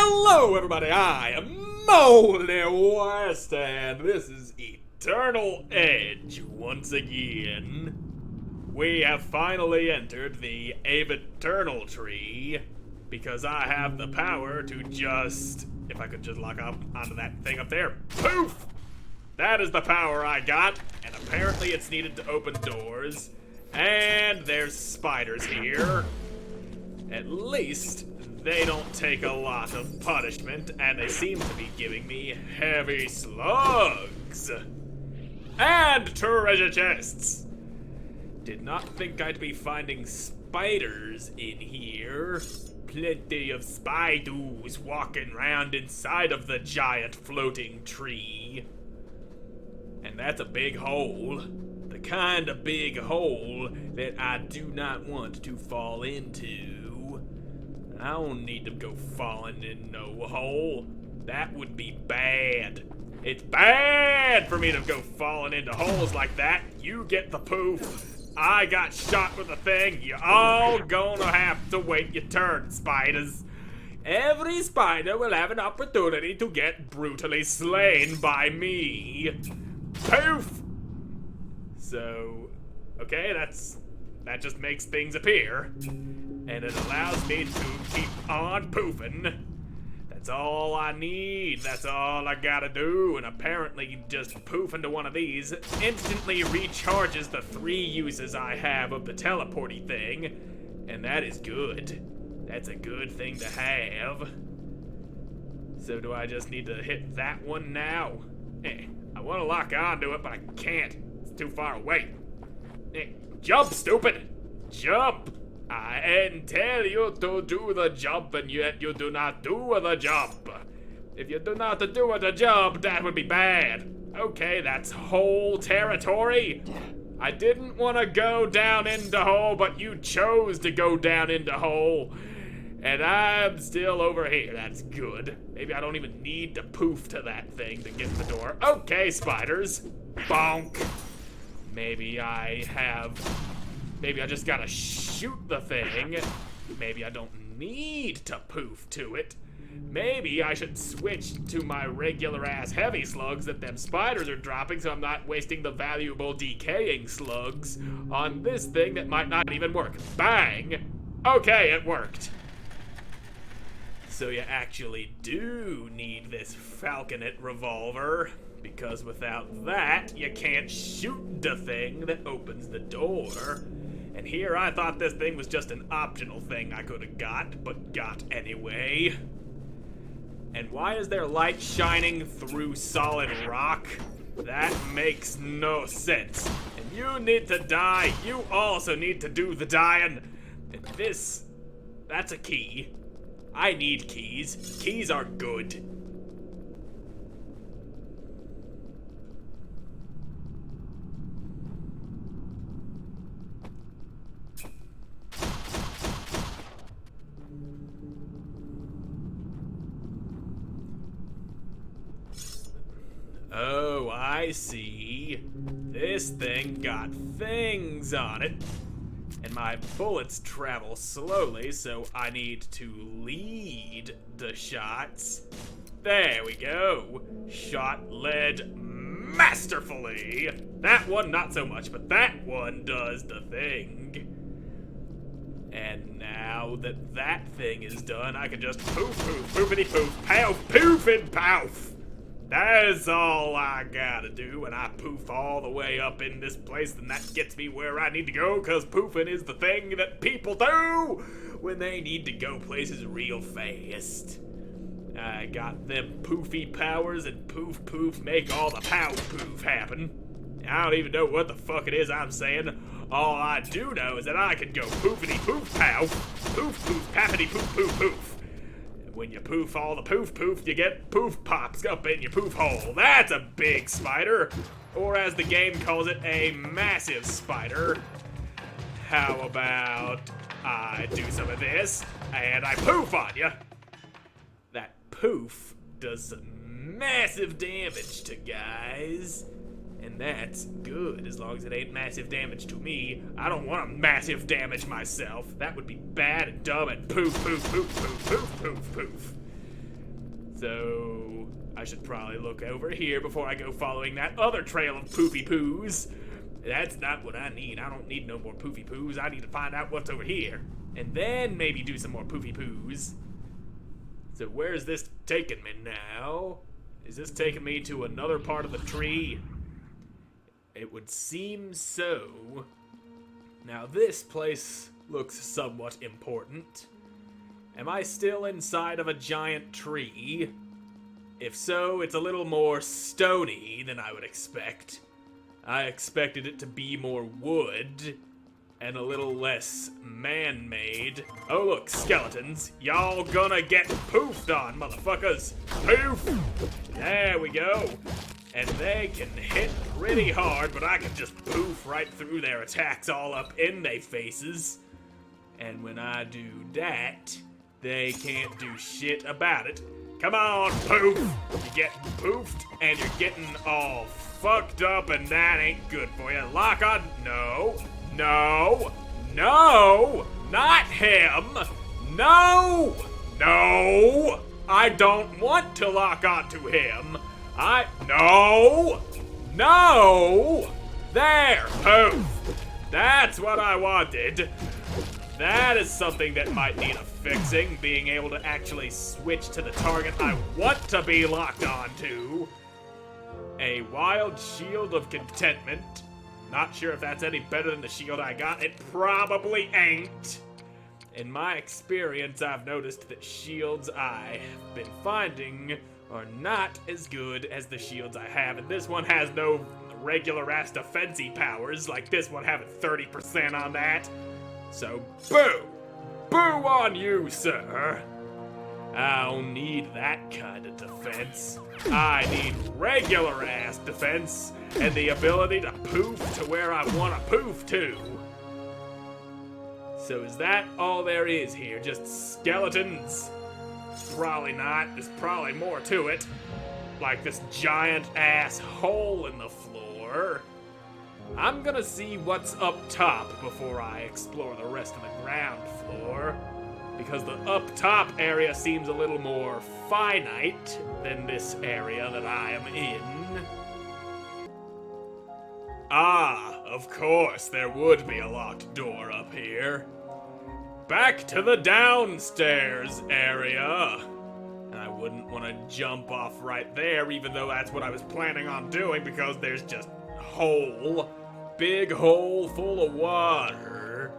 Hello, everybody. I am Moldy West, and this is Eternal Edge once again. We have finally entered the Eternal tree because I have the power to just, if I could just lock up onto that thing up there, poof! That is the power I got, and apparently it's needed to open doors. And there's spiders here. At least they don't take a lot of punishment, and they seem to be giving me heavy slugs. And treasure chests. Did not think I'd be finding spiders in here. Plenty of spiders walking around inside of the giant floating tree. And that's a big hole. The kind of big hole that I do not want to fall into. I don't need to go falling in no hole. That would be bad. It's bad for me to go falling into holes like that. You get the poof. I got shot with a thing. You all gonna have to wait your turn, spiders. Every spider will have an opportunity to get brutally slain by me. Poof! So, okay, that just makes things appear. And it allows me to keep on poofing. That's all I need. That's all I gotta do. And apparently just poof into one of these instantly recharges the 3 uses I have of the teleporty thing. And that is good. That's a good thing to have. So do I just need to hit that one now? I want to lock onto it, but I can't. It's too far away. Jump, stupid! Jump! I tell you to do the jump, and yet you do not do the jump. If you do not do the jump, that would be bad. Okay, that's whole territory. I didn't want to go down into hole, but you chose to go down into hole. And I'm still over here. That's good. Maybe I don't even need to poof to that thing to get the door. Okay, spiders. Bonk. Maybe I just gotta shoot the thing. Maybe I don't need to poof to it. Maybe I should switch to my regular ass heavy slugs that them spiders are dropping so I'm not wasting the valuable decaying slugs on this thing that might not even work. Bang! Okay, it worked. So you actually do need this falconet revolver, because without that, you can't shoot the thing that opens the door. And here I thought this thing was just an optional thing I could have got, but got anyway. And why is there light shining through solid rock? That makes no sense. And you need to die. You also need to do the dying. And that's a key. I need keys. Keys are good. Oh, I see. This thing got things on it. And my bullets travel slowly, so I need to lead the shots. There we go. Shot led masterfully. That one not so much, but that one does the thing. And now that that thing is done, I can just poof, poof, poofity poof, poof, poof and poof. That's all I gotta do, and I poof all the way up in this place, and that gets me where I need to go, cause poofing is the thing that people do when they need to go places real fast. I got them poofy powers, and poof poof make all the pow poof happen. I don't even know what the fuck it is I'm saying. All I do know is that I can go poofity poof pow, poof poof pappity poof poof poof. When you poof all the poof poof, you get poof pops up in your poof hole. That's a big spider. Or as the game calls it, a massive spider. How about I do some of this, and I poof on you. That poof does some massive damage to guys. And that's good, as long as it ain't massive damage to me. I don't want to massive damage myself. That would be bad and dumb and poof, poof, poof, poof, poof, poof, poof. So I should probably look over here before I go following that other trail of poofy poos. That's not what I need. I don't need no more poofy poos. I need to find out what's over here. And then maybe do some more poofy poos. So where's this taking me now? Is this taking me to another part of the tree? It would seem so. Now this place looks somewhat important. Am I still inside of a giant tree? If so, it's a little more stony than I would expect. I expected it to be more wood and a little less man-made. Oh look, skeletons. Y'all gonna get poofed on, motherfuckers. Poof! There we go. And they can hit pretty hard, but I can just poof right through their attacks all up in their faces. And when I do that, they can't do shit about it. Come on, poof! You're getting poofed, and you're getting all fucked up, and that ain't good for you. Lock on. No. No. No. Not him. No. No. I don't want to lock onto him. No. No. There. Poof. That's what I wanted. That is something that might need a fixing, being able to actually switch to the target I want to be locked onto. A wild shield of contentment. Not sure if that's any better than the shield I got. It probably ain't. In my experience, I've noticed that shields I've been finding are not as good as the shields I have, and this one has no regular-ass defensive powers, like this one having 30% on that. So, boo! Boo on you, sir! I don't need that kind of defense. I need regular-ass defense and the ability to poof to where I want to poof to. So is that all there is here? Just skeletons? Probably not. There's probably more to it. Like this giant-ass hole in the floor. I'm gonna see what's up top before I explore the rest of the ground floor, because the up top area seems a little more finite than this area that I am in. Ah, of course, there would be a locked door up here. Back to the downstairs area. And I wouldn't want to jump off right there, even though that's what I was planning on doing, because there's just hole. Big hole full of water.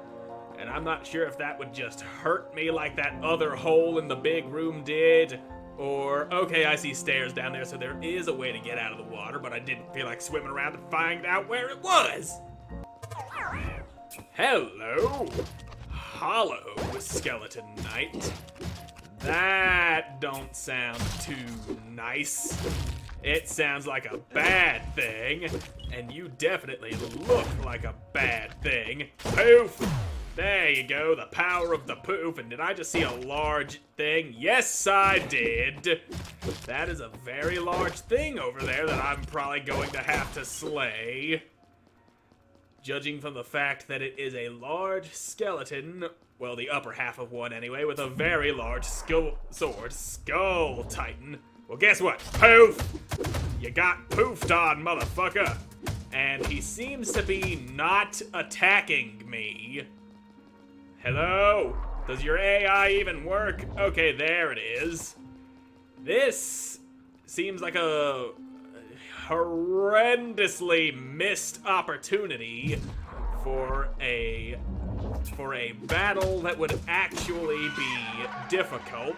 And I'm not sure if that would just hurt me like that other hole in the big room did. Or, okay, I see stairs down there, so there is a way to get out of the water, but I didn't feel like swimming around to find out where it was. Hello. Hollow skeleton knight. That don't sound too nice. It sounds like a bad thing, and you definitely look like a bad thing. Poof! There you go, the power of the poof. And did I just see a large thing? Yes, I did. That is a very large thing over there that I'm probably going to have to slay. Judging from the fact that it is a large skeleton, well, the upper half of one anyway, with a very large sword, Skull Titan. Well, guess what? Poof! You got poofed on, motherfucker. And he seems to be not attacking me. Hello? Does your AI even work? Okay, there it is. This seems like a horrendously missed opportunity for a battle that would actually be difficult.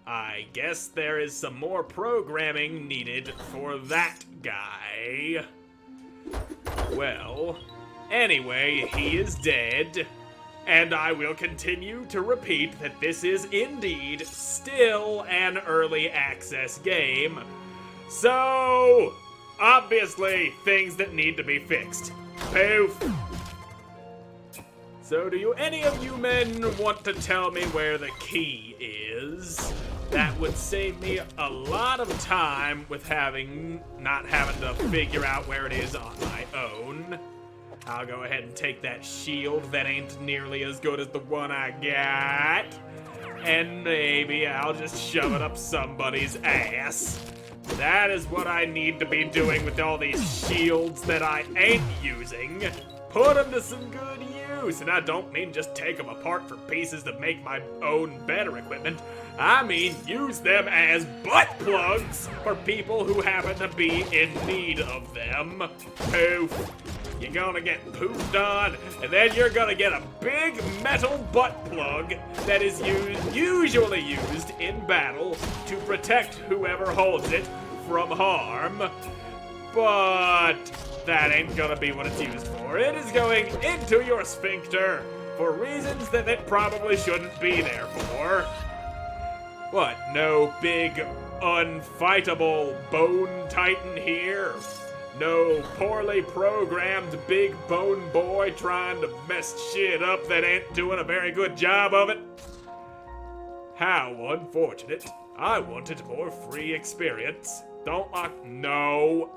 I guess there is some more programming needed for that guy. Well, anyway, he is dead, and I will continue to repeat that this is indeed still an early access game. So, obviously, things that need to be fixed. Poof. So do any of you men want to tell me where the key is? That would save me a lot of time with not having to figure out where it is on my own. I'll go ahead and take that shield that ain't nearly as good as the one I got. and maybe I'll just shove it up somebody's ass. That is what I need to be doing with all these shields that I ain't using. Put them to some good use, and I don't mean just take them apart for pieces to make my own better equipment. I mean use them as butt plugs for people who happen to be in need of them. Poof. You're gonna get poofed on, and then you're gonna get a big metal butt plug that is usually used in battle to protect whoever holds it from harm. But that ain't gonna be what it's used for. It is going into your sphincter for reasons that it probably shouldn't be there for. What, no big, unfightable bone titan here? No poorly programmed big bone boy trying to mess shit up that ain't doing a very good job of it? How unfortunate. I wanted more free experience. Don't lock. No.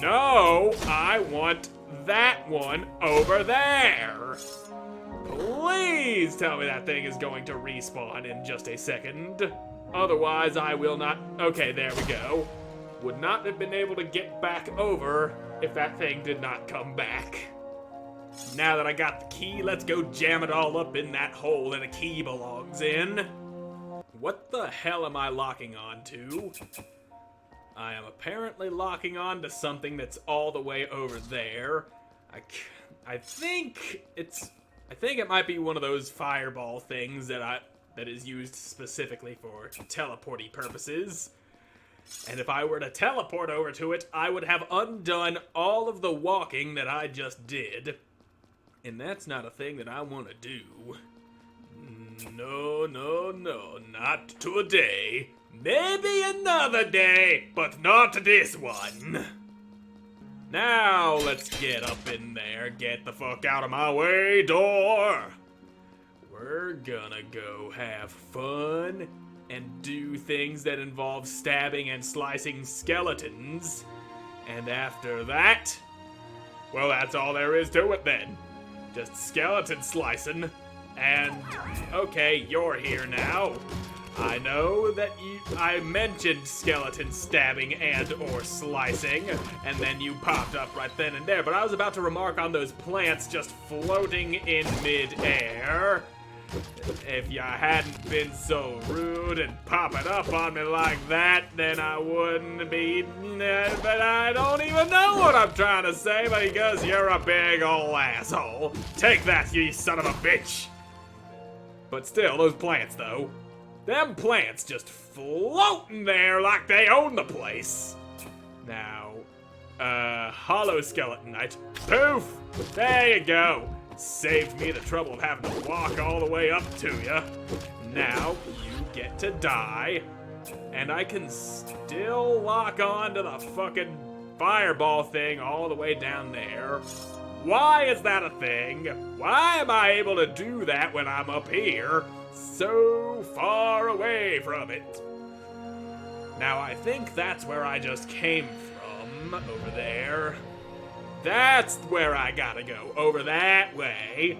No, I want that one over there. Please tell me that thing is going to respawn in just a second. Otherwise, I will not. Okay, there we go. Would not have been able to get back over if that thing did not come back. Now that I got the key, let's go jam it all up in that hole that a key belongs in. What the hell am I locking on to? I am apparently locking on to something that's all the way over there. I think it might be one of those fireball things that is used specifically for teleporty purposes. And if I were to teleport over to it, I would have undone all of the walking that I just did. And that's not a thing that I want to do. No, no, no, not today. Maybe another day, but not this one. Now let's get up in there. Get the fuck out of my way, door. We're gonna go have fun and do things that involve stabbing and slicing skeletons. And after that, well, that's all there is to it then. Just skeleton slicing. And, okay, you're here now. I know that I mentioned skeleton stabbing and or slicing, and then you popped up right then and there, but I was about to remark on those plants just floating in mid-air. If you hadn't been so rude and popping up on me like that, then I wouldn't be, but I don't even know what I'm trying to say because you're a big ol' asshole. Take that, you son of a bitch. But still, those plants though. Them plants just floating there like they own the place. Now, hollow skeletonite. Poof! There you go. Saved me the trouble of having to walk all the way up to you. Now, you get to die. And I can still lock on to the fucking fireball thing all the way down there. Why is that a thing? Why am I able to do that when I'm up here? So far away from it. Now I think that's where I just came from, over there. That's where I gotta go, over that way.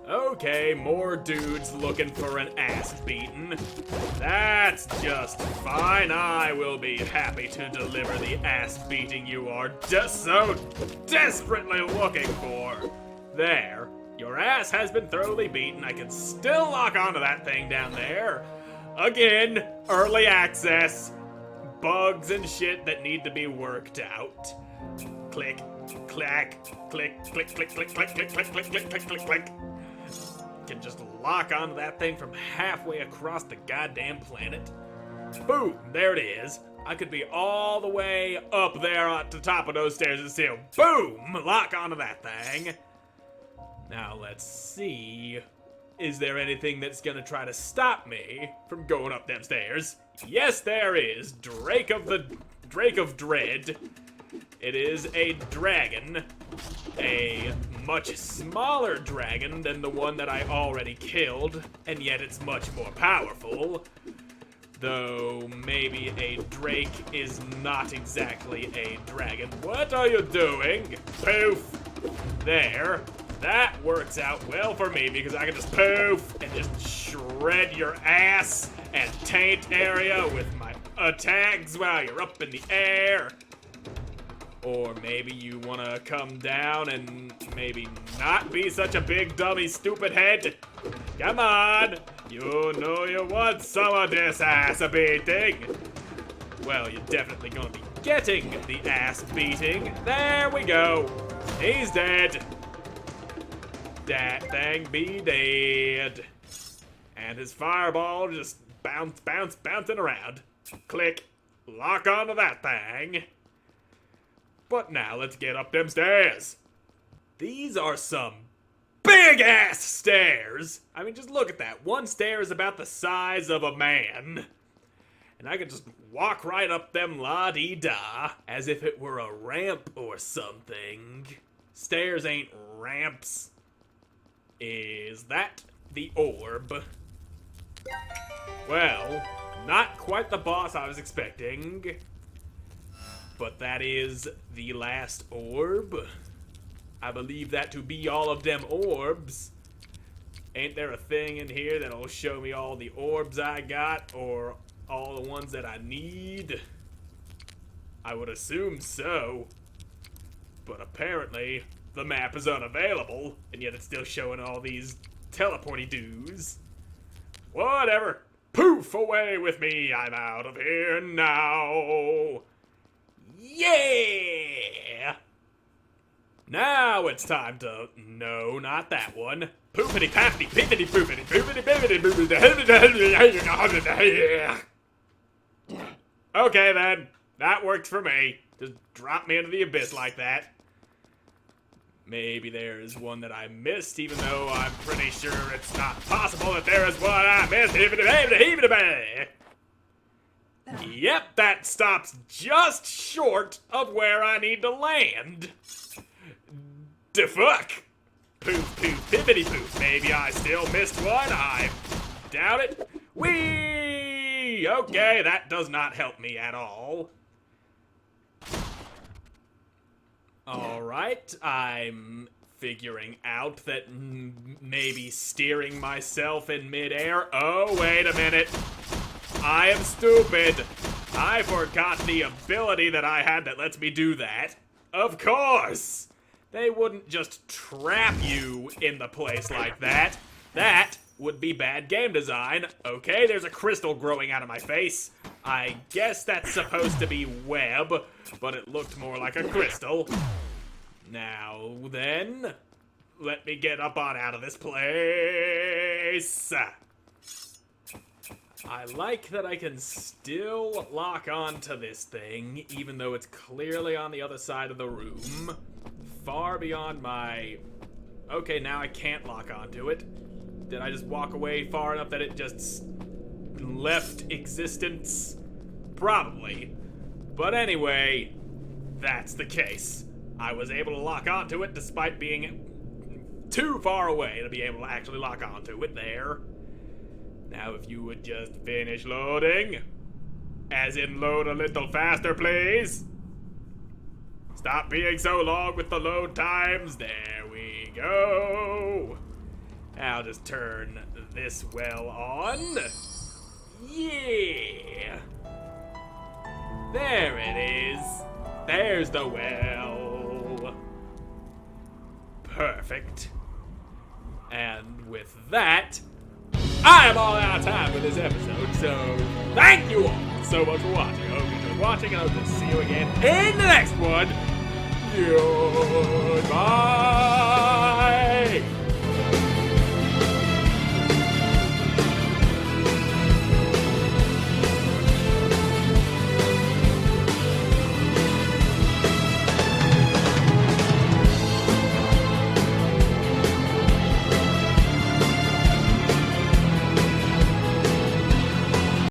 Okay, more dudes looking for an ass beating. That's just fine. I will be happy to deliver the ass beating you are just so desperately looking for. There. Your ass has been thoroughly beaten. I can still lock onto that thing down there. Again, early access. Bugs and shit that need to be worked out. Click, clack, click, click, click, click, click, click, click, click, click, click, click, click. Can just lock onto that thing from halfway across the goddamn planet. Boom, there it is. I could be all the way up there at the top of those stairs and still, boom, lock onto that thing. Now let's see. Is there anything that's gonna try to stop me from going up them stairs? Yes, there is. Drake of Dread. It is a dragon. A much smaller dragon than the one that I already killed, and yet it's much more powerful. Though maybe a drake is not exactly a dragon. What are you doing? Poof! There. That works out well for me because I can just poof and just shred your ass and taint area with my attacks while you're up in the air. Or maybe you want to come down and maybe not be such a big dummy stupid head. Come on, you know you want some of this ass beating. Well, you're definitely gonna be getting the ass beating. There we go. He's dead. That thing be dead. And his fireball just bouncing around. Click. Lock onto that thing. But now let's get up them stairs. These are some big ass stairs. I mean, just look at that. One stair is about the size of a man. And I can just walk right up them la-dee-da as if it were a ramp or something. Stairs ain't ramps. Is that the orb? Well, not quite the boss I was expecting. But that is the last orb. I believe that to be all of them orbs. Ain't there a thing in here that'll show me all the orbs I got, or all the ones that I need? I would assume so. But apparently, the map is unavailable, and yet it's still showing all these teleporty doos. Whatever. Poof away with me. I'm out of here now. Yeah! Now it's time to... No, not that one. Poopity pappity pippity poopity poopity pippity poopity. Okay then. That works for me. Just drop me into the abyss like that. Maybe there's one that I missed, even though I'm pretty sure it's not possible that there is one I missed. Yep, that stops just short of where I need to land. The fuck? Poof, poof, pippity poof. Maybe I still missed one. I doubt it. Whee! Okay, that does not help me at all. Alright, I'm figuring out that maybe steering myself in midair. Oh, wait a minute. I am stupid. I forgot the ability that I had that lets me do that. Of course. They wouldn't just trap you in the place like that. That would be bad game design. Okay, there's a crystal growing out of my face. I guess that's supposed to be web, but it looked more like a crystal. Now then, let me get up on out of this place. I like that I can still lock onto this thing, even though it's clearly on the other side of the room. Far beyond my... Okay, now I can't lock onto it. Did I just walk away far enough that it just left existence? Probably. But anyway, that's the case. I was able to lock onto it despite being too far away to be able to actually lock onto it there. Now if you would just finish loading. As in load a little faster, please. Stop being so long with the load times. There we go. I'll just turn this well on. Yeah. There it is. There's the well. Perfect. And with that, I am all out of time for this episode, so thank you all so much for watching. I hope you enjoyed watching, and I'll just see you again in the next one. Goodbye.